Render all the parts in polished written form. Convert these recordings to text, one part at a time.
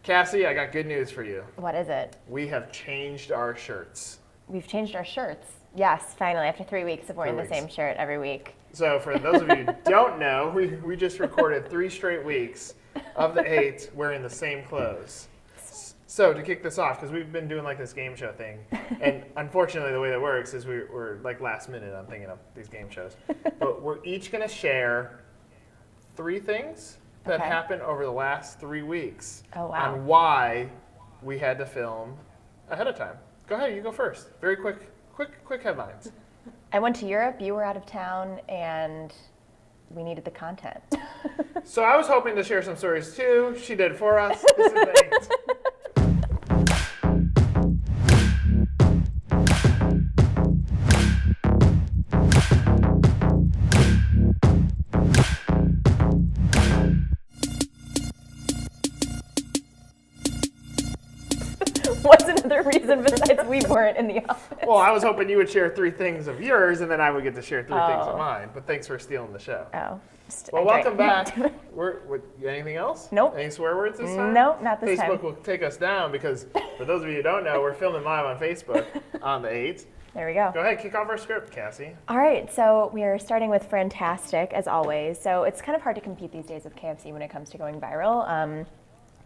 Cassie, I got good news for you. What is it? We have changed our shirts. We've changed our shirts. Yes, finally, after 3 weeks of wearing 3 the same weeks. shirt every week. So for those of you who don't know, we just recorded 3 straight weeks of the 8 wearing the same clothes. So to kick this off, because we've been doing like this game show thing, and unfortunately the way that works is we're like last minute on thinking of these game shows. But we're each going to share 3 things that Okay. happened over the last 3 weeks Oh, wow. on why we had to film ahead of time. Go ahead, you go first. Very quick headlines. I went to Europe, you were out of town, and we needed the content. So I was hoping to share some stories too. She did for us. This is the 8. What's another reason besides we weren't in the office? Well, I was hoping you would share 3 things of yours, and then I would get to share 3 things of Oh. mine. But thanks for stealing the show. Oh. Well, welcome back. Anything else? Nope. Any swear words this time? Nope, not this Facebook time. will take us down because, for those of you who don't know, we're filming live on Facebook on the 8th. There we go. Go ahead, kick off our script, Cassie. All right, so we are starting with Fantastic, as always. So it's kind of hard to compete these days with KFC when it comes to going viral. A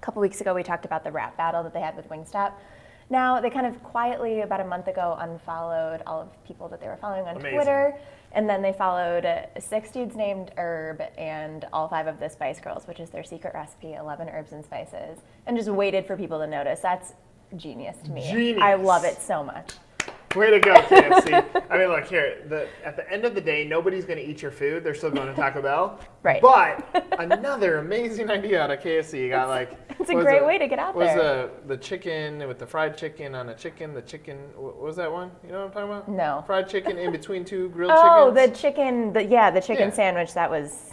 couple weeks ago, we talked about the rap battle that they had with Wingstop. Now, they kind of quietly, about a month ago, unfollowed all of the people that they were following on Amazing. Twitter. And then they followed 6 dudes named Herb and all 5 of the Spice Girls, which is their secret recipe, 11 herbs and spices, and just waited for people to notice. That's genius to me. Genius. I love it so much. Way to go, KFC. I mean, look, here, at the end of the day, nobody's going to eat your food. They're still going to Taco Bell. Right. But another amazing idea out of KFC. You got like... It's a great way to get out there. Was the chicken with the fried chicken on a chicken, what was that one? You know what I'm talking about? No. Fried chicken in between 2 grilled Oh, the chickens? chicken, the chicken Yeah. sandwich, that was...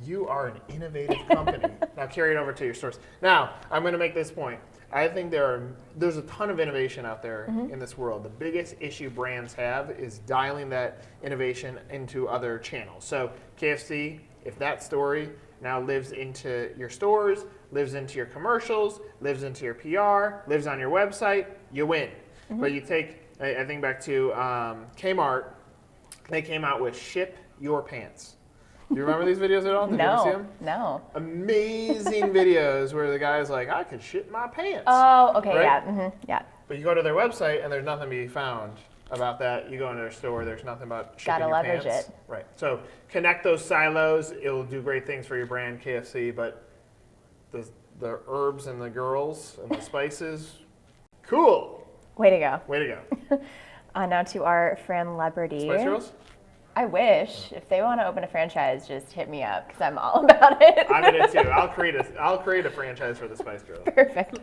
You are an innovative company. Now carry it over to your stores. Now, I'm going to make this point. I think there's a ton of innovation out there in this world. The biggest issue brands have is dialing that innovation into other channels. So KFC, if that story now lives into your stores, lives into your commercials, lives into your PR, lives on your website, you win. But you take, I think back to Kmart, they came out with Ship Your Pants. Do you remember these videos at all? Did you ever see them? No. Amazing videos where the guy's like, I could shit my pants. Oh, okay, Right? yeah, yeah. But you go to their website and there's nothing to be found about that. You go into their store, there's nothing about shipping Gotta your leverage pants. it. Right. So connect those silos. It'll do great things for your brand, KFC. But the herbs and the girls and the spices, cool. Way to go. Way to go. Now to our Fran Leberty. Spice Girls? I wish. If they want to open a franchise, just hit me up because I'm all about it. I'm in it too. I'll create a franchise for the Spice Girls. Perfect.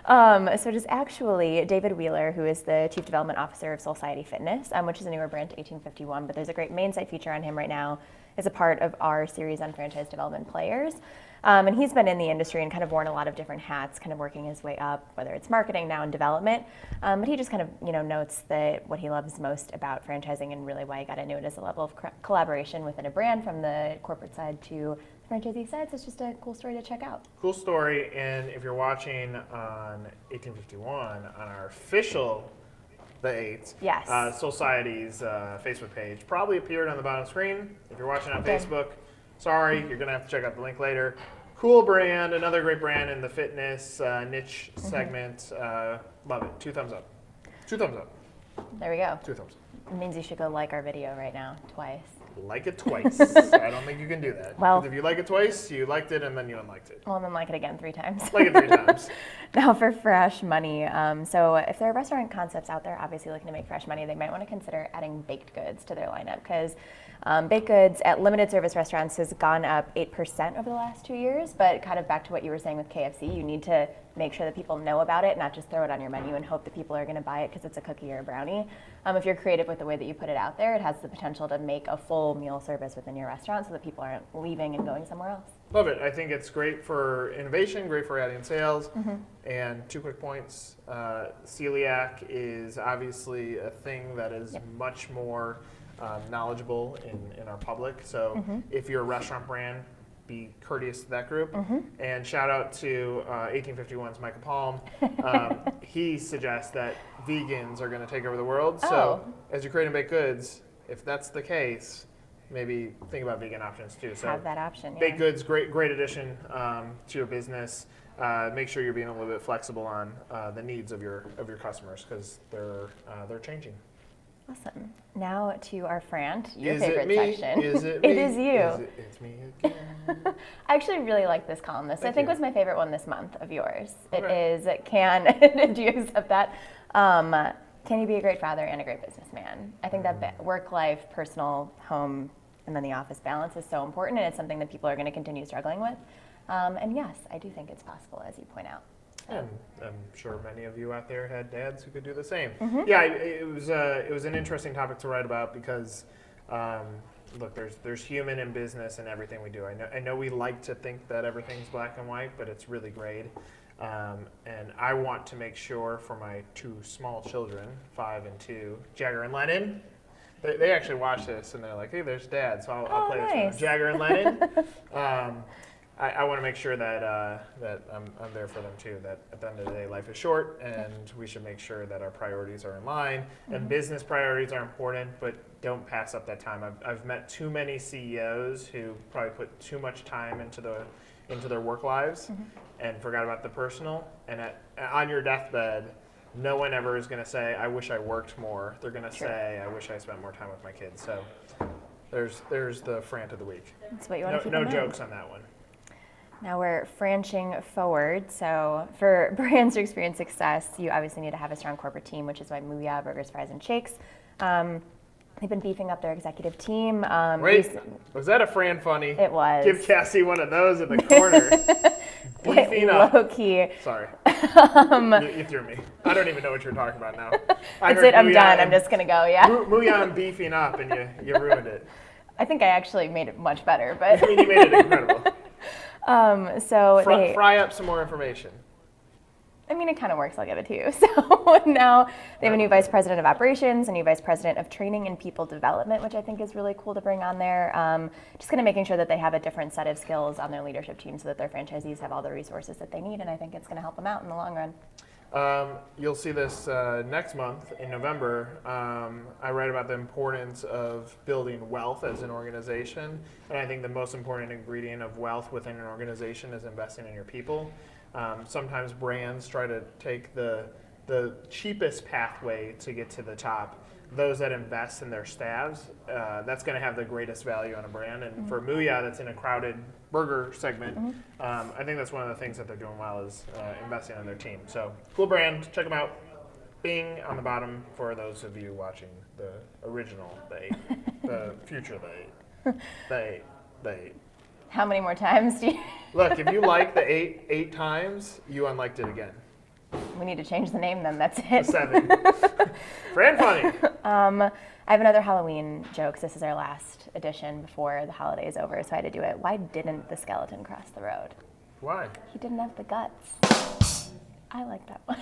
So it is actually David Wheeler, who is the Chief Development Officer of Society Fitness, which is a newer brand to 1851, but there's a great main site feature on him right now as a part of our series on franchise development players. And he's been in the industry and kind of worn a lot of different hats, kind of working his way up, whether it's marketing now and development. But he just kind of, notes that what he loves most about franchising and really why he got into it is a level of collaboration within a brand from the corporate side to the franchisee side. So it's just a cool story to check out. Cool story, and if you're watching on 1851, on our official The 8th, Yes. Society's Facebook page probably appeared on the bottom screen. If you're watching on Okay. Facebook, sorry, you're going to have to check out the link later. Cool brand, another great brand in the fitness niche segment. Love it. 2 thumbs up. 2 thumbs up. There we go. 2 thumbs up. It means you should go like our video right now, twice. Like it twice. I don't think you can do that. Well- 'Cause if you like it twice, you liked it and then you unliked it. Well, and then like it again 3 times. Like it 3 times. Now for fresh money. So if there are restaurant concepts out there obviously looking to make fresh money, they might want to consider adding baked goods to their lineup because baked goods at limited service restaurants has gone up 8% over the last 2 years. But kind of back to what you were saying with KFC, you need to make sure that people know about it, not just throw it on your menu and hope that people are going to buy it because it's a cookie or a brownie. If you're creative with the way that you put it out there, it has the potential to make a full meal service within your restaurant so that people aren't leaving and going somewhere else. Love it. I think it's great for innovation, great for adding sales. And 2 quick points. Celiac is obviously a thing that is much more knowledgeable in our public. So if you're a restaurant brand, be courteous to that group. And shout out to 1851's Michael Palm. He suggests that vegans are going to take over the world. So as you're creating baked goods, if that's the case, maybe think about vegan options too. So Have that option. baked goods, great addition to your business. Make sure you're being a little bit flexible on the needs of your customers because they're changing. Awesome. Now to our Frant, your Is favorite it me? section. Is it me? It is you. It's me again. I actually really like this column. This I Thank think you. was my favorite one this month of yours. Okay. It is do you accept that? Can you be a great father and a great businessman? I think that work-life, personal, home, and then the office balance is so important, and it's something that people are going to continue struggling with. And yes, I do think it's possible, as you point out. And I'm sure many of you out there had dads who could do the same. Mm-hmm. Yeah, it was an interesting topic to write about because, look, there's human in business and everything we do. I know we like to think that everything's black and white, but it's really grayed. And I want to make sure for my two small children, 5 and 2, Jagger and Lennon. They actually watch this and they're like, hey, there's Dad, so I'll play this for them. Nice. Jagger and Lennon. I want to make sure that I'm there for them too. That at the end of the day, life is short, and we should make sure that our priorities are in line. And business priorities are important, but don't pass up that time. I've met too many CEOs who probably put too much time into their work lives and forgot about the personal. And on your deathbed, no one ever is going to say, "I wish I worked more." They're going to say, "I wish I spent more time with my kids." So there's the Frant of the week. That's what you want to keep No in mind. jokes on that one. Now we're franching forward. So for brands to experience success, you obviously need to have a strong corporate team, which is why Mooyah Burgers, Fries, and Shakes. They've been beefing up their executive team. Wait, was that a Fran funny? It was. Give Cassie one of those in the corner. Beefing up. Low key. Sorry. You threw me. I don't even know what you're talking about now. That's it. I'm done. I'm just gonna go. Yeah. Mooyah and beefing up, and you ruined it. I think I actually made it much better, but I mean, you made it incredible. so Fry up some more information. I mean, it kind of works. I'll give it to you. So now they have a new vice president of operations, a new vice president of training and people development, which I think is really cool to bring on there. Just kind of making sure that they have a different set of skills on their leadership team so that their franchisees have all the resources that they need, and I think it's going to help them out in the long run. You'll see this next month in November. I write about the importance of building wealth as an organization, and I think the most important ingredient of wealth within an organization is investing in your people. Sometimes brands try to take the cheapest pathway to get to the top. Those that invest in their staffs, that's going to have the greatest value on a brand. And for Mooyah, that's in a crowded burger segment. I think that's one of the things that they're doing well is investing in their team. So cool brand, check them out. Bing on the bottom for those of you watching the original, the future, the eight. How many more times do you? Look, if you like the eight times, you unliked it again. We need to change the name then. That's The it. 7. Fran funny. I have another Halloween joke. This is our last edition before the holiday is over, so I had to do it. Why didn't the skeleton cross the road? Why? He didn't have the guts. I like that one.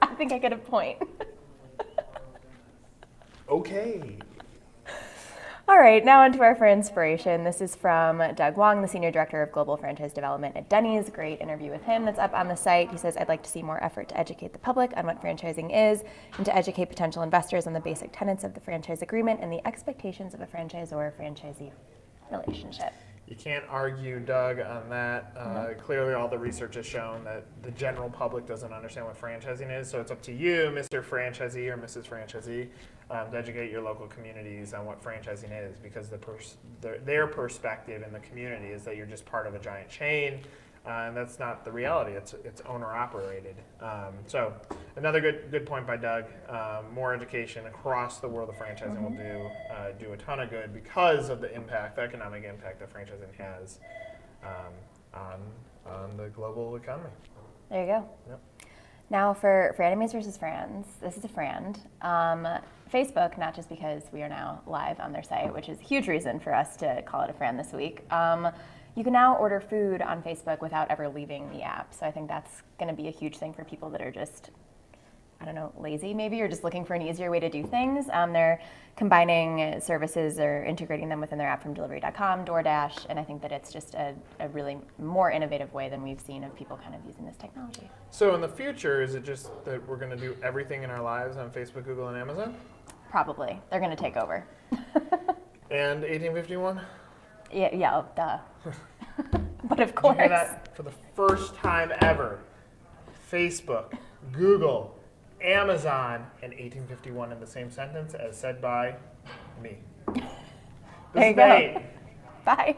I think I get a point. Okay. All right, now onto our for inspiration. This is from Doug Wong, the Senior Director of Global Franchise Development at Denny's. Great interview with him that's up on the site. He says, I'd like to see more effort to educate the public on what franchising is and to educate potential investors on the basic tenets of the franchise agreement and the expectations of a franchisor-franchisee relationship. You can't argue, Doug, on that. Clearly, all the research has shown that the general public doesn't understand what franchising is, so it's up to you, Mr. Franchisee or Mrs. Franchisee, to educate your local communities on what franchising is, because their perspective in the community is that you're just part of a giant chain, and that's not the reality. It's owner-operated. So another good point by Doug. More education across the world of franchising will do a ton of good because of the impact, the economic impact that franchising has on the global economy. There you go. Yep. Now for Enemies versus Friends, this is a friend. Facebook, not just because we are now live on their site, which is a huge reason for us to call it a friend this week. You can now order food on Facebook without ever leaving the app. So I think that's going to be a huge thing for people that are just I don't know, lazy maybe, or just looking for an easier way to do things. They're combining services or integrating them within their app from Delivery.com, DoorDash, and I think that it's just a really more innovative way than we've seen of people kind of using this technology. So in the future, is it just that we're going to do everything in our lives on Facebook, Google, and Amazon? Probably. They're going to take over. And 1851? Yeah, oh, duh. But of Did course. you hear that? For the first time ever, Facebook, Google, Amazon, and 1851 in the same sentence as said by me. There you This is go. Nate. Bye.